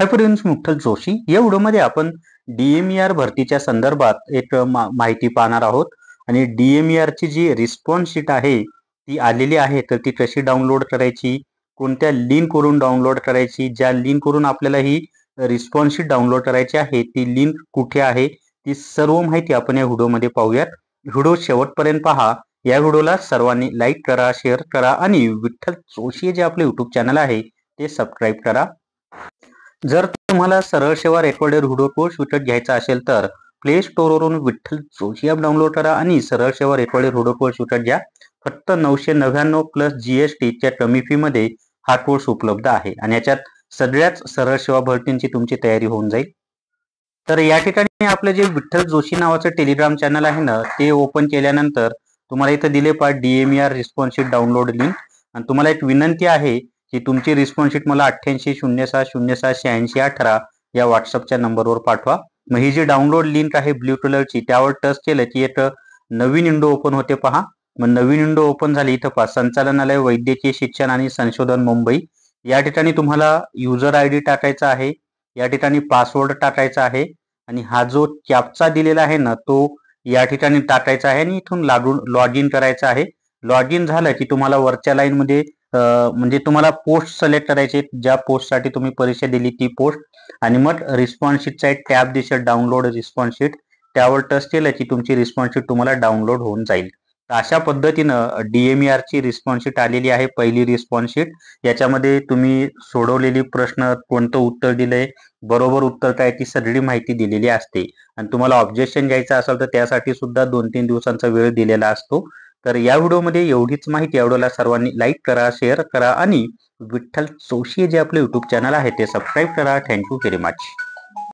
Hi friends, मी विठ्ठल जोशी. या व्हिडिओमध्ये आपण DMER भरतीच्या संदर्भात एक माहिती पाहणार आहोत. आणि DMER ची जी रिस्पॉन्स शीट आहे ती आलेली आहे, तर ती कशी डाउनलोड करायची, कोणत्या लिंक वरून डाउनलोड करायची, ज्या लिंक वरून आपल्याला ही रिस्पॉन्स शीट डाउनलोड करायची आहे ती लिंक कुठे आहे, ती सर्व माहिती आपण या व्हिडिओमध्ये पाहूयात. व्हिडिओ शेवटपर्यंत पहा. या व्हिडिओला सर्वांनी लाईक करा, शेअर करा आणि विठ्ठल जोशी जे आपले युट्यूब चॅनल आहे ते सबस्क्राईब करा. जर तुम्हाला सरळ सेवा रेकॉर्डेड व्हिडिओ कोर्स विकत घ्यायचा असेल तर प्ले स्टोर वरून विठ्ठल जोशी ॲप डाउनलोड करा आणि सरळ सेवा रेकॉर्डेड व्हिडिओ कोर्स विकत घ्या. फक्त 999 प्लस GST च्या कमी फी मध्ये हा कोर्स उपलब्ध आहे आणि याच्यात सगळ्याच सरळ सेवा भरतींची तुमची तयारी होऊन जाईल. तर या ठिकाणी आपलं जे विठ्ठल जोशी नावाचं टेलिग्राम चॅनल आहे ना, ते ओपन केल्यानंतर तुम्हाला इथं दिले पहा DMER response sheet download link. आणि तुम्हाला एक विनंती आहे की तुमची रिस्पॉन्स शीट मला 8806068618 या व्हॉट्सअपच्या नंबरवर पाठवा. मग ही जी डाउनलोड लिंक आहे ब्ल्यू कलरची, त्यावर टच केलं की एक नवीन विंडो ओपन होते पहा. मग नवीन विंडो ओपन झाली. इथं पहा, संचालनालय वैद्यकीय शिक्षण आणि संशोधन मुंबई. या ठिकाणी तुम्हाला युजर ID टाकायचा आहे, या ठिकाणी पासवर्ड टाकायचा आहे आणि हा जो कॅप्चा दिलेला आहे ना तो या ठिकाणी टाकायचा आहे आणि इथून लॉग इन करायचं आहे. लॉग इन झालं की तुम्हाला वरच्या लाईन मध्ये म्हणजे तुम्हाला पोस्ट सिलेक्ट करायचे, ज्या पोस्टसाठी तुम्ही परीक्षा दिली ती पोस्ट. आणि मग रिस्पॉन्स शीटचा एक टॅब दिसेल, डाउनलोड रिस्पॉन्स शीट, त्यावर टच केलं की तुमची रिस्पॉन्स शीट तुम्हाला डाउनलोड होऊन जाईल. तर अशा पद्धतीनं DMER ची रिस्पॉन्स शीट आलेली आहे, पहिली रिस्पॉन्स शीट. याच्यामध्ये तुम्ही सोडवलेली प्रश्न, कोणतं उत्तर दिलंय, बरोबर उत्तर काय, ती सगळी माहिती दिलेली असते. आणि तुम्हाला ऑब्जेक्शन घ्यायचं असेल तर त्यासाठी सुद्धा 2-3 दिवसांचा वेळ दिलेला असतो. तर या व्हिडिओमध्ये एवढीच माहिती. या व्हिडिओला सर्वांनी लाईक करा, शेअर करा आणि विठ्ठल जोशी जे आपले युट्यूब चॅनल आहे ते सबस्क्राईब करा. Thank you very much.